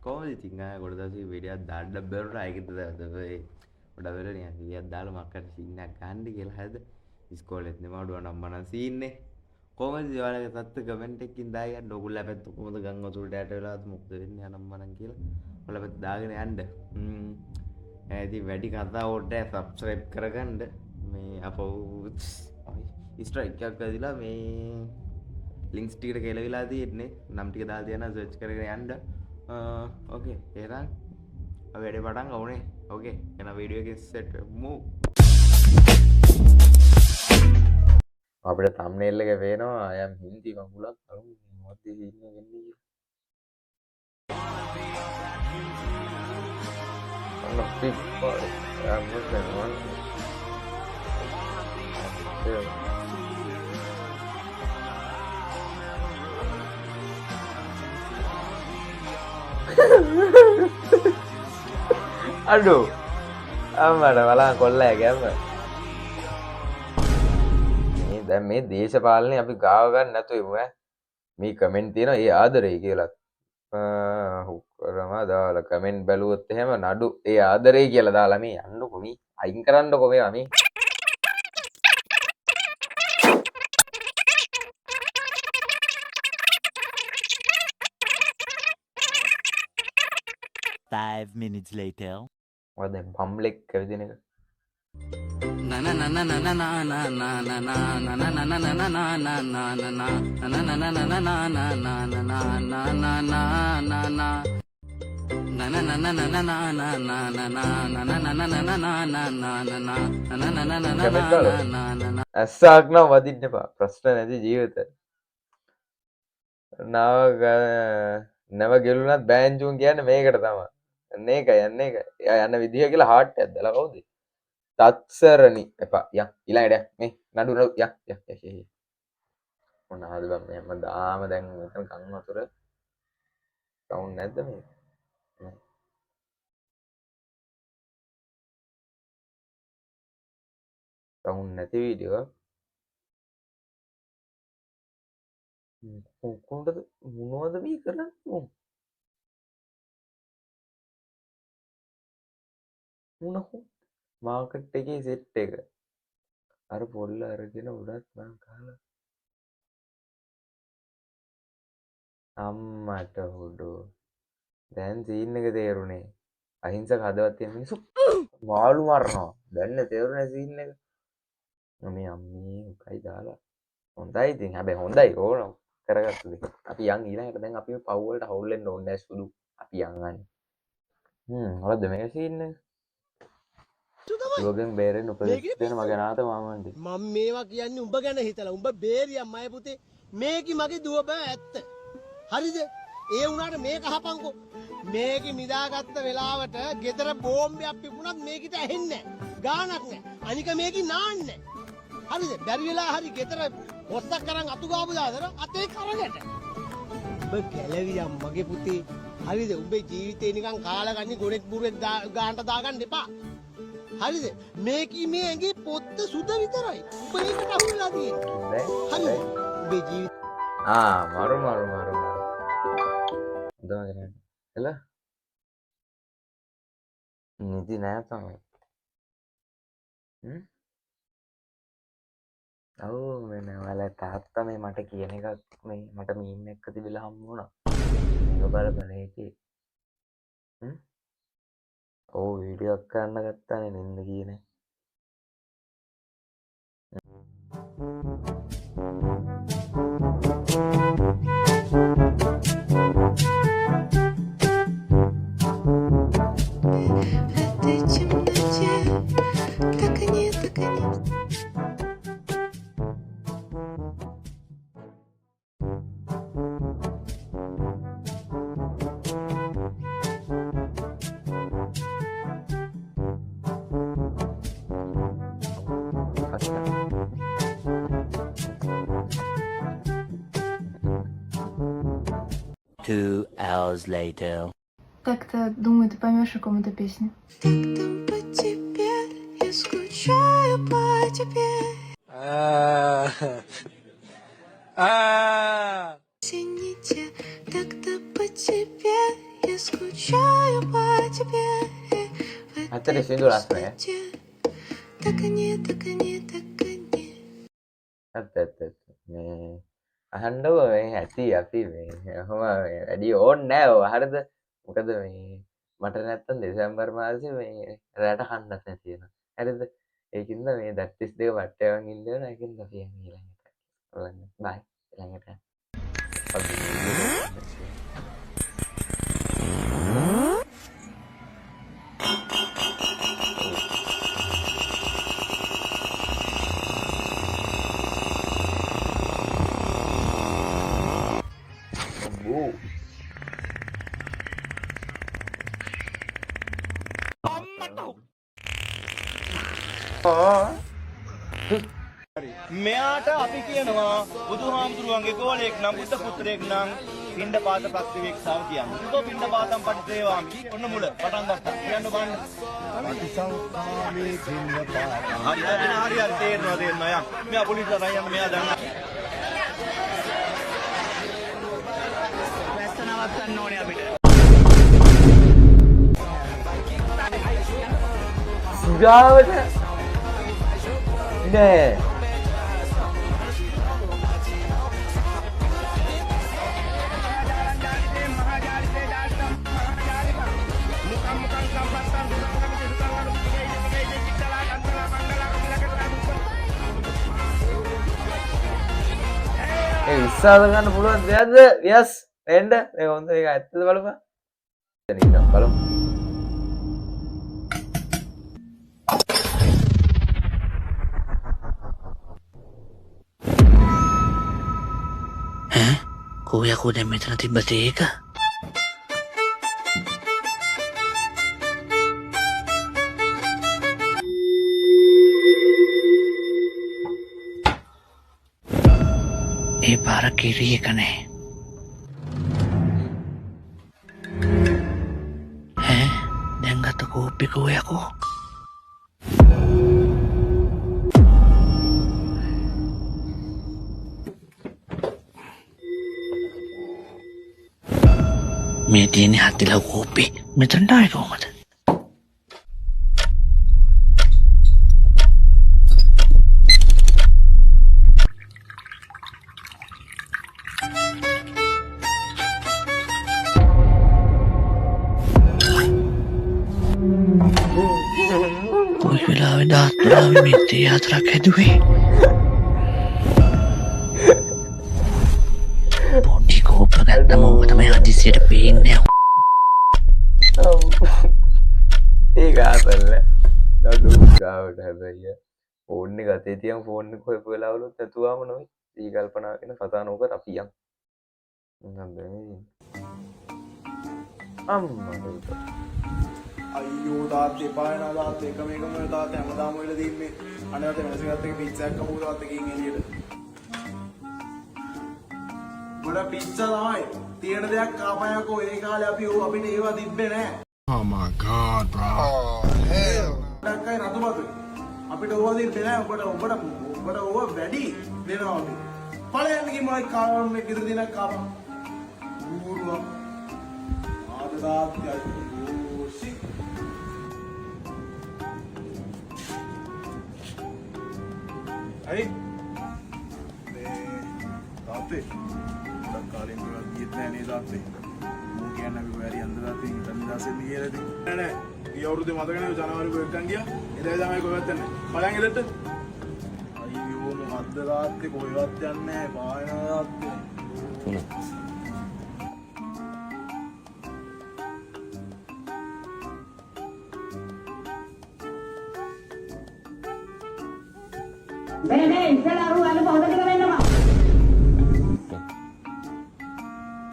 කොහොමද ඉතින් ආ කොට දවසේ වීඩියෝක් දාන්න බැරුණා ඒකද උඩ වෙලා නිකන් වීඩියෝක් දාලා මක්කට සීන් එකක් ගන්න කියලා හරිද ඉස්කෝලේත් නෙමඩුව නම් මනම් සීන් එක කොහොමද ඔයාලගේ තත්ත්ව කමෙන්ට් එකකින් දාගන්න ඕගොල්ලෝ පැත්ත කොහොමද ගම් වතුරට යට වෙලාද මොකද වෙන්නේ අනම් මනම් කියලා ඔයාලා පැත්ත දාගෙන යන්න ඉතින් වැඩි කතා ඕට සබ්ස්ක්‍රයිබ් කරගන්න මේ අපෝ ස්ට්‍රයික් එකක් ඇදිලා මේ ලින්ක්ස් ටිකට කෙලවිලා තියෙන්නේ නම් ටික දාලා තියන සර්ච් කරගෙන යන්න ඕකේ එහෙනම් වැඩේ පටන් ගමුනේ ඕකේ එහෙනම් වීඩියෝ එක සෙට් මූ අපිට thumbnail එක පේනවා අයම් හින්දි කකුලක් අර මොකක්ද ඉන්නේ වෙන්නේ අන්න පිප්පා I'm looking on aduh අම්මට බලන්න කොල්ලෑ ගැම්ම මේ දැන් මේ දේශපාලනේ අපි ගාව ගන්න නැතුව ඉමු ඈ මේ කමෙන්ට් තියෙනවා ඒ ආදරේ කියලා හුක්කරම දාලා කමෙන්ට් බැලුවොත් එහෙම නඩු ඒ ආදරේ කියලා දාලා මේ යන්නකො මේ අයින් කරන්නකො මේවා මේ 5 minutes later. ඔය දැන් පම්ලෙක් කවිදින එක ඇස්සක් නම් වදින්න එපා ප්‍රශ්න නැති ජීවිත නැව ගෙලුනත් බෑන්ජුන් කියන්නේ මේකට තමයි මේක යන්නේ එක එයා යන විදිහ කියලා හાર્ට් එකක් දාලා කවුද තත්සරණි එපා යන් ඊළඟට මේ නඩු යන් මොනවාද බම් මේ හැමදාම දැන් මෙතන කන් වතුර සවුන්ඩ් නැද්ද මේ සවුන්ඩ් නැති වීඩියෝ කොහොමද මොනවද මේ කරන්නේ මොනහො මාකට් එකේ සෙට් එක අර පොල්ල අරගෙන උඩත් මං කාලා අම්මට හොඩෝ දැන් සීන් එක තේරුණේ අහිංසක හදවත් තියෙන මිනිස්සු මාළු මරනවා දැන් තේරුණේ සීන් එක මේ අම්මේ උකයි දාලා හොඳයි ඉතින් හැබැයි හොඳයි ඕන කරගත්ත දෙක අපි යන් ඊළඟට දැන් අපි පව් වලට හවුල් වෙන්න ඕනේ නැහැ සුදු අපි යන් ගන්නේ හොරද මේ සීන් එක යෝගෙන් බේරෙන්න උපදෙස් දෙන මගේ නාත මාමන්ඩි මම මේවා කියන්නේ උඹ ගැන හිතලා උඹ බේරියම් මය පුතේ මේකි මගේ දුව බෑ ඇත්ත හරිද ඒ වුණාට මේක අහපන්කෝ මේක නිදාගත්ත වෙලාවට ගෙදර බෝම්බයක් පිපුණත් මේකිට ඇහෙන්නේ නැහැ ගානක් නැහැ අනික මේකි නාන්නේ හරිද බැරි වෙලා හරි ගෙදර හොස්සක් කරන් අතු ගාපු දාදර අතේ කරකට උඹ ගැලවියම් මගේ පුතේ හරිද උඹේ ජීවිතේ නිකන් කාලා ගන්නේ ගොනෙක් බුරෙක් ගානට දාගන්න එපා හරිද මේකී මේ ඇඟේ පොත්ත සුද විතරයි උඹ ඒකට අහුවෙලා තියෙන්නේ හරිද උඹේ ජීවිත මරු හොඳම එල නිදි නෑ තමයි ඔව් වෙන වල තාත්තා මේ මට කියන එකක් මේ මට මීම් එක්ක තිබිලා හම්බ වුණා මේක බලපන් ඒකේ ඔව් වීඩියෝ එකක් කරන්න ගත්තානේ නින්ද කියන්නේ Two hours later. Так-то, думаю, ты поймешь, о ком эта песня. Так-то по тебе, я скучаю по тебе. Извините, так-то по тебе, Я скучаю по тебе. В Hasta le этой siento las tres. пустоте. Так и нет, так и нет, так и нет. ඇත්ත මේ අහන්නව මේ ඇති අපි මේ ඔහොම වැඩි ඕන් නෑ ඔය හරිද මොකද මේ මට නැත්තම් දෙසැම්බර් මාසේ මේ රැට කන්නත් නැති වෙනවා හරිද ඒකින්ද මේ දත් 32 වට්ටයන් ඉන්න වෙන ඒකින්ද අපි යන්නේ ඊළඟට බලන්න බයි ඊළඟට මෙයාට අපි කියනවා බුදුහාමුදුරුවන්ගේ ගෝලයෙක් නම් බුද්ධ පුත්‍රයෙක් නම් පින්ඩ පාත ප්‍රතිවේක් සාව කියන්නේ. උතෝ පින්ඩ පාතම් පටිසේවාමි. ඔන්න මුල පටන් ගත්තා. කියන්න බලන්න. අතිසංකාමේ පින්න පාත. හරි තේරෙනවා යක්. මෙයා පොලිසියට යන්න මෙයා දන්නා. වැස්ස නවත්තන්න ඕනේ අපිට. සුජාවට නෑ ඒ විශ්වාස ගන්න පුළුවන් දෙයක්ද යස් එන්න මේ හොඳ එක ඇත්තද බලපන් එතන ඉන්නවා බලමු කෝයකෝ දැන් මෙතන තිබ්බට ඒක ඒ පාර කිරි එක නෑ දැන් ගත්ත කෝප්පි කෝයකෝ මේ තියෙන හතිලා කෝප්පි මෙතනට ආවේ කොහමද? කොයි වෙලාවෙ දාත්තුලාවේ මෙත්තේ හතරක් හැදුවේ? පොඩි කෝප්ප ගත්තම ඔබ තමයි හදිසියට පේන්නේ. ඒක ආතල්ල නඩු ගාවට හැබැයි ෆෝන් එක අතේ තියන් ෆෝන් එක හොයපු වෙලාවලුත් නැතුවම නොයි ඊ කල්පනා කරන කතා නොකර අපි යන් අම්මා අයියෝ තාත්තේ පායනා තාත්තේ එකම තාත්තේ හැමදාම වෙලා දින්නේ අනේ තාත්තේ වෙනසගත්ත එක පිට්සා එකක් කපුව තාත්තේ ගින් එළියට ගොඩ පිට්සා තමයි තියෙන දෙයක් කාපයකෝ ඒ කාලේ අපි අපිට ඒවා තිබ්බේ නෑ oh my god bro oh hell ඩක්කයි රතුපතු අපිට ඕවා තිබ්බේ නෑ ඔබට ඕවා වැඩි දෙනවා අපි ඵලයන් කිමයි කාවම් එක ඉදිරි දිනක් කාපම් ඌරුවා ආද තාත්තේ Hey, තාත්තේ ගොඩක් කාලෙන් මේවා ගියෙත් නෑ නේ තාත්තේ. මූ කියන්නේ අපි වැඩි අන්ද තාත්තේ ඉතින් නිදාසෙත් ගියලා ඉතින්. නෑ ගිය අවුරුද්දේ මතක නෑ ජනවාරි 1 වෙනිදා ගියා. එදා තමයි කොහෙවත් යන්නේ. බලන් ඉදට. අයියෝ මොකද්ද තාත්තේ කොහෙවත් යන්නේ නෑ. පායනවා තාත්තේ. මේ ඉස්සලා අරු අල්ල පොඩ ටික වෙන්නවා.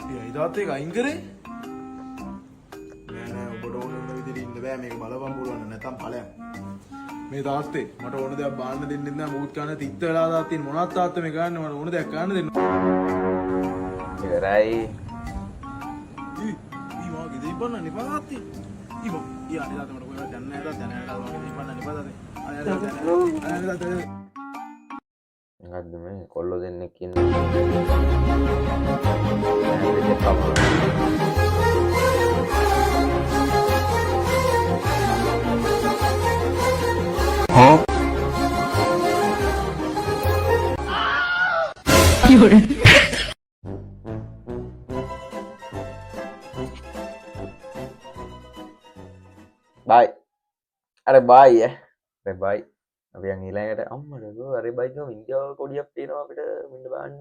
ඊයි තාත්තේ අයින් කරේ. නෑ ඔබට ඕන විදිහට ඉන්න බෑ මේක බලපන් පුළුවන් නැත්නම් ඵලයන්. මේ තාත්තේ මට ඕන දෙයක් බාන්න දෙන්නෙත් නෑ මූත් කන්න තිත්ත වෙලා තාත්තේ මොනවත් තාත්තා මේ ගන්න මට ඕන දෙයක් ගන්න දෙන්න. ඉවරයි. ඊ මාගේ දෙයිපන්න නිපා තාත්තේ. ඊ අනේ තාත්තා මට කොහෙවත් යන්න නෑ තාත්තා යන්න තාත්තා මගේ දෙයිපන්න නිපා තාත්තේ. අනේ තාත්තා මොකද්ද මේ කොල්ලෝ දෙන්නෙක් ඉන්න බයි අර බයි අර බයි අපි යන් ඊළඟට අම්මඩ අර බයි කියමු ඉන්දියාව කොඩියක් තියෙනවා අපිට මෙන්න බලන්න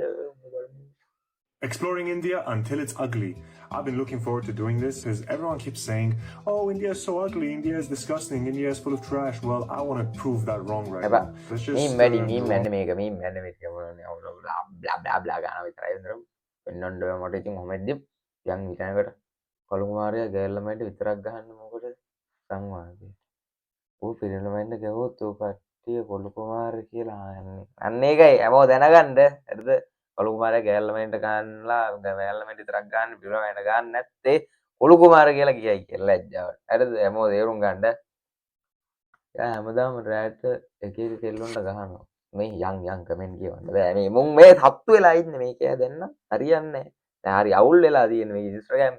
Exploring India until it's ugly. I've been looking forward to doing this because everyone keeps saying, oh, India is so ugly, India is disgusting, India is full of trash. Well, I want to prove that wrong right now. Let's just... meme වැඩි meme මැන්න මේක meme මැන්න මේක blah blah blah ගාන විතරයි නේද වෙන්නන්න මට ඉතින් මොහොමද්ද යන් ඊළඟට කළු කුමාරයා ගෑල්ලමයින්ට විතරක් ගහන්න මොකටද සංවාදේ ඌ පිරිනමෙන්ද ගහුවොත් ඌ කට්ටිය කොළු කුමාරය කියලා යන්නේ අන්න ඒකයි හැමෝ දැනගන්න හරිද කොළු කුමාරයා ගෑල්ලමෙන්ට ගන්නලා ගෑල්ලමෙන්ට විතරක් ගන්න පිරිනමෙන්ට ගන්න නැත්තේ කොළු කුමාරය කියලා කියයි කියලා ලැජ්ජාවට හරිද හැමෝ තේරුම් ගන්න යා හැමදාම රැට එක එක කෙල්ලොන්ට ගහනවා මේ යන් කමෙන්ට් කියවන්න බෑ මේ මුන් මේ හත්තු වෙලා ඉන්නේ මේක දෙන්න හරියන්නේ නැහැ හරි අවුල් වෙලා තියෙන මේ Instagram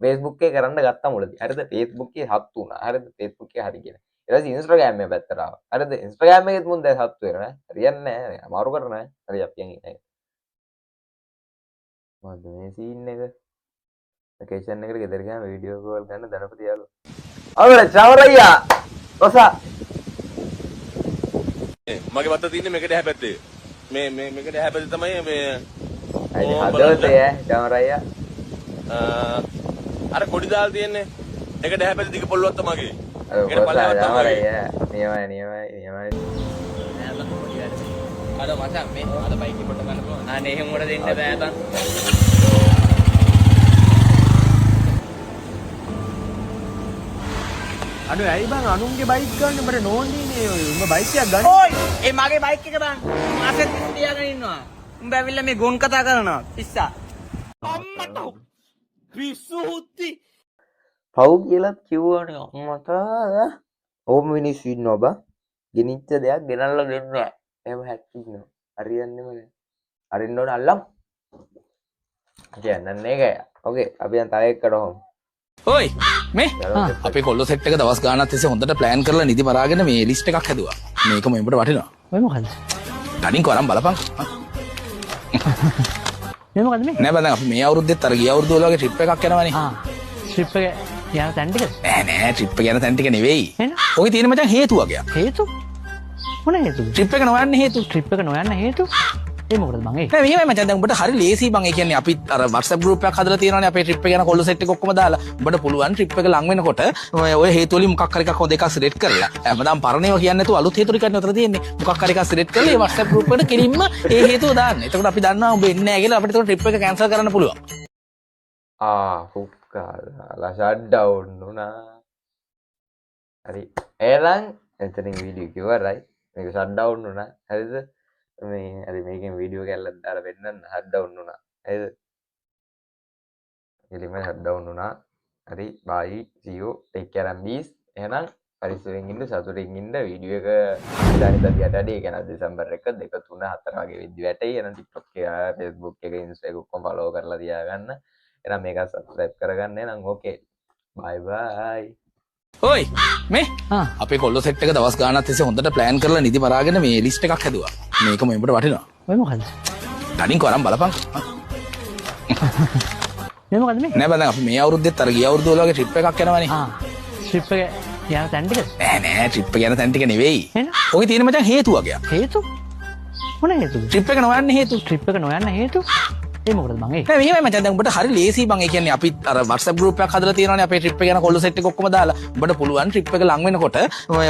Facebook එකේ කරන්න ගත්තා මුලදී හරිද Facebook එකේ හත්තු වුණා හරිද Facebook එකේ හරි කියන ඊට පස්සේ Instagram එකේ පැත්තට ආවා හරිද Instagram එකෙත් මුන් දැන් හත්තු වෙනවා හරියන්නේ නැහැ අමාරු කරනවා හරි අපි යන් ඉන්නේ මොකද මේ සීන් එක ලොකේෂන් එකට ගෙදර ගියාම වීඩියෝ කෝල් ගන්න දනපති යාළුවා අවුල චවරయ్యා ඔසා මගේ වත්ත තියෙන්නේ මේකට හැපැත්තේ මේ මේකට හැපැත්තේ තමයි මේ අයි හදවතේ චවරయ్యා අර කොඩි දාලා තියෙන්නේ ඒකට හැපැත්තේ දිග පොල්ලුවත් තමයි ඒකට පල්ලෙවත් තමයි නියමයි අර මචං මේ අර බයික් එක කොට ගන්න පුළුවන් අනේ එහෙම උඩ දෙන්න බෑ බං අනේ ඇයි බං අනුන්ගේ බයික් ගන්න උඹට නෝන්දීනේ උඹ බයික් එකක් ගන්න ඕයි ඒ මගේ බයික් එක බං මාසෙත් තියාගෙන ඉන්නවා උඹ ඇවිල්ලා මේ ගොන් කතා කරනවා පිස්සා අම්මට පිස්සු හුත්ති පව් කියලාත් කිව්වනේ අම්මට ඕම මිනිස්සු ඉන්නවා බා ගෙනිච්ච දෙයක් ගෙනල්ලා දෙන්නේ නැහැ එහෙම හැක්කිනවා හරියන්නේම නෑ අරින්න ඕන අල්ලම් කියන්නේ ඒක ඕකේ අපි දැන් තව එකකට හොම් ඔයි මේ අපේ කොල්ලෝ සෙට් එක දවස් ගානක් තිස්සේ හොඳට ප්ලෑන් කරලා නිදි මරාගෙන මේ ලිස්ට් එකක් හැදුවා මේක මෙඹට වටිනවා ඔය මොකද්ද කලින් කරන් බලපන් මේ මොකද්ද මේ නෑ බං අපි මේ අවුරුද්දෙත් අර ගිය අවුරුද්ද වල වගේ ට්‍රිප් එකක් යනවනේ ට්‍රිප් එක යන තැන් ටික නෑ ට්‍රිප් එක යන තැන් ටික නෙවෙයි ඔය තියෙන මචං හේතුවක් හේතු මොන හේතුද ට්‍රිප් එක නොයන්න හේතු ට්‍රිප් එක නොයන්න හේතු ඒ මොකටද මං ඒ නෑ මෙහෙමයි මචං දැන් උඹට හරි ලේසි බං ඒ කියන්නේ අපි අර WhatsApp group එකක් හදලා තියෙනවානේ අපේ ට්‍රිප් එක යන කොල්ල සෙට් එක ඔක්කොම දාලා උඹට පුළුවන් ට්‍රිප් එක ලඟ වෙනකොට ඔය හේතු වලින් මොකක් හරි එකක් හොඳ එකක් සිලෙක්ට් කරලා හැමදාම පරණේව කියන්නේ නැතුව අලුත් හේතු ටිකක් නතර තියෙන්නේ මොකක් හරි එකක් සිලෙක්ට් කරලා ඒ WhatsApp group එකට කෙලින්ම ඒ හේතුව දාන්න එතකොට අපි දන්නවා උඹ එන්නේ නැහැ කියලා අපිට ඒක ට්‍රිප් එක කැන්සල් කරන්න පුළුවන් හුක්කාලා ෂට් ඩවුන් වුණා හරි එහෙනම් එතනින් වීඩියෝ කිව්වරයි මේක ෂට් ඩවුන් වුණා හරිද මේ හරි මේකෙන් වීඩියෝ කැල්ලක් දාලා වෙන්නන්න ෂට් ඩවුන් වුණා හරිද එලිම ෂට් ඩවුන් වුණා හරි බයි see you take care and peace එහෙනම් පරිස්සමෙන් ඉන්න සතුටින් ඉන්න වීඩියෝ එක ඉදානින්ද යටදී ඒ කියන්නේ දෙසැම්බර් 1 2 3 4 වගේ වෙද්දි වැටෙයි එහෙනම් TikTok එක Facebook එක Insta එක ඔක්කොම follow කරලා තියාගන්න එහෙනම් මේක subscribe කරගන්න එහෙනම් okay bye bye ඔයි මේ අපේ කොල්ලෝ සෙට් එක දවස් ගානක් තිස්සේ හොඳට ප්ලෑන් කරලා නිදි මරාගෙන මේ ලිස්ට් එකක් හැදුවා මේක මෙඹට වටිනවා ඔය මොකද්ද කලින් කරන් බලපන් මේ මොකද්ද මේ නෑ බං අපි මේ අවුරුද්දෙත් අර ගිය අවුරුද්ද වල වගේ ට්‍රිප් එකක් යනවනේ ට්‍රිප් එක යන තැන් ටික නෑ ට්‍රිප් එක යන තැන් ටික නෙවෙයි ඔය තියෙන මචං හේතුවක් හේතු මොන හේතුද ට්‍රිප් එක නොයන්න හේතු ට්‍රිප් එක නොයන්න හේතු ඒ මොකටද මං ඒ නෑ මෙහෙමයි මචං දැන් උඹට හරි ලේසි බං ඒ කියන්නේ අපි අර WhatsApp group එකක් හදලා තියෙනවානේ අපේ ට්‍රිප් එක යන කොල්ල සෙට් එක ඔක්කොම දාලා උඹට පුළුවන් ට්‍රිප් එක ලඟ වෙනකොට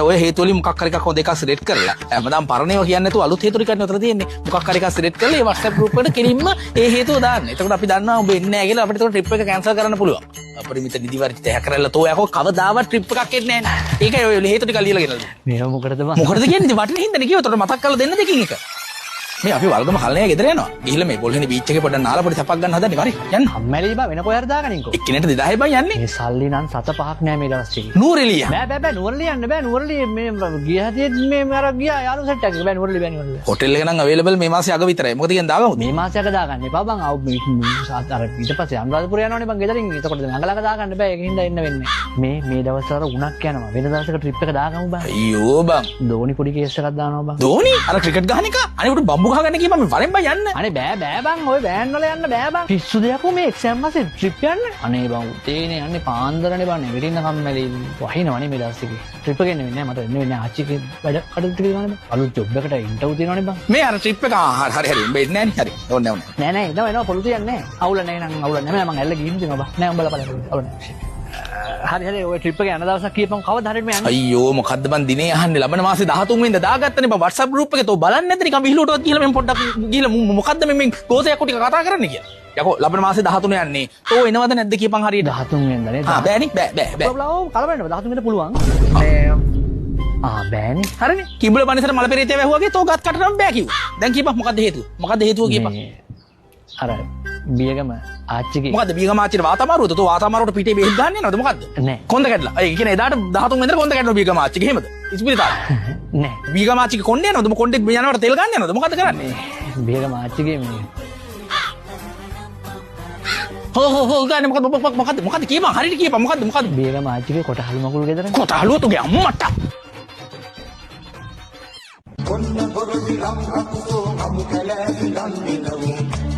ඔය හේතු වලින් මොකක් හරි එකක් හොඳ එකක් සිලෙක්ට් කරලා හැමදාම පරණේව කියන්නේ නැතුව අලුත් හේතු ටිකක් නතර තියෙන්නේ මොකක් හරි එකක් සිලෙක්ට් කරලා ඒ WhatsApp group එකට කෙලින්ම ඒ හේතුව දාන්න එතකොට අපි දන්නවා උඹ එන්නේ නැහැ කියලා අපිට ඒක ට්‍රිප් එක කැන්සල් කරන්න පුළුවන් අපරිමිත නිදි වර්ධිත හැකරලා තෝ යකෝ කවදාවත් ට්‍රිප් එකක් එන්නේ නැහැ නේ ඒකයි ඔය හේතු ටික ලියලා ගෙනල්ලා මේව මොකටද බං මොකටද කියන්නේ වටින හින්දානේ කිව්ව. උතට මතක් කරලා දෙන්න දෙකින් එක. මේ අපි වල්ගම කල්නේ ගෙදර යනවා. ගිහිල්ලා මේ පොල්හෙනේ බීච් එකේ පොඩ්ඩක් නාලා පොඩි සපක් ගන්න හදන්නේ. හරි යන්න. අම්මැලි බා වෙන කොහරි දාගනින්කෝ. එක්කෙනෙක්ට 2000යි බං යන්නේ. මේ සල්ලි නම් 7-5ක් නෑ මේ දවස් ටිකේ. නූරෙලිය. බෑ නුවරලි යන්න බෑ නුවරලි මේ ගිය හැටියෙත් මේ අර ගියා යාළු සෙට් එකක් බෑ නුවරලි. හොටෙල් එක නම් අවైలබල් මේ මාසේ අග විතරයි. මොකද කියන්නේ දාගමු. මේ මාසයක දාගන්න එපා බං. අර ඊට පස්සේ අනුරාධපුර යනවනේ බං ගෙදරින්. එතකොට නගලක දාගන්න බෑ. ඒකින්ද එන්න වෙන්නේ. මේ දවස්වල උණක් යනවා. වෙන දවසක ට්‍රිප් එක දාගමු බං. අයියෝ බං. ධෝනි පොඩි කේස් එකක් දානවා බං. ධෝනි අර ක්‍රිකට් ගහන එක. අනේ උට බම්බු ගහගන්න කියපන් මේ වරෙන් බං යන්න. අනේ බෑ බං. ඔය වෑන් වල යන්න බෑ බං. පිස්සු දෙයක් මේ එක්සෑම් මාසේ ට්‍රිප් යන්න. අනේ බං උතේනේ යන්නේ පාන්දරනේ බං. නෙගටින්න කම්මැලි. වහිනවනේ මේ දවස් එකේ. ට්‍රිප් එක එන්නේ නැහැ. මට එන්නේ වෙන්නේ ආච්චිගේ වැඩ කටයුතු ටික ගන්න බං. අලුත් ජොබ් එකට ඉන්ටර්විව් තියෙනවනේ බං. මේ අර ට්‍රිප් එක හරි උඹ එන්නේ නැහැ නේ. හරි. ඕනේ නෑ එනවා පොළු තියන්නේ නැහැ. අවුල නැහැ නම් අවුල නැහැ. මම ඇල්ල ගිහින් තියනවා බං. නෑ උඹලා බලන්න. අවුල නැහැ. හරි ඔය ට්‍රිප් එක යන දවසක් කියපන් කවදා හරියට මේ යන්නේ. අයියෝ මොකද්ද බං දිනේ අහන්නේ ලබන මාසේ 13 වෙනිදා දාගත්තනේ බං WhatsApp group එකේ තෝ බලන්නේ නැද්ද නිකන් විහිළුවටවත් ගිහලා මම පොඩ්ඩක් ගිහලා මොකද්ද මේ ගෝසයක් ටික කතා කරන්න කියලා. යකෝ ලබන මාසේ 13 යන්නේ. තෝ එනවද නැද්ද කියපන් හරියට. 13 වෙනිදා නේද? බෑනේ බෑ. ඔව් කලබලන්න 13 වෙනිදා පුළුවන්. බෑනේ. හරිනේ. කිඹුල බණිසර මල පෙරේතය වැහුවාගේ තෝ ගත් කටනම් බෑ කිව්වා. දැන් කියපන් මොකද්ද හේතුව? මොකද්ද හේතුව කියපන්. අර බියගම ආච්චිගේ මොකද්ද බියගම ආච්චිට වාතමාරුවද? තෝ වාතමාරුවට පිටේ බෙහෙත් ගන්න යනවද මොකද්ද? නෑ. කොන්ද කැඩලා. ඒ කියන්නේ එදාට 13 වෙනිදා කොන්ද කැඩනවා බියගම ආච්චිගේ එහෙමද? ඉස්පිරිතාලේ. නෑ. බියගම ආච්චිගේ කොණ්ඩේ යනවද? කොණ්ඩේ යනවට තෙල් ගන්න යනවද? මොකද්ද කරන්නේ? බියගම ආච්චිගේ මේ හෝ ගානේ මොකද්ද කියපන් හරියට කියපන් මොකද්ද? බියගම ආච්චිගේ කොටහළු මගුල් ගෙදර. කොටහළුව තුගේ අම්මට. කොන්න පොරොදි ලම් අකුසෝ අමු කැලෑවි ලන්නේ නවෝ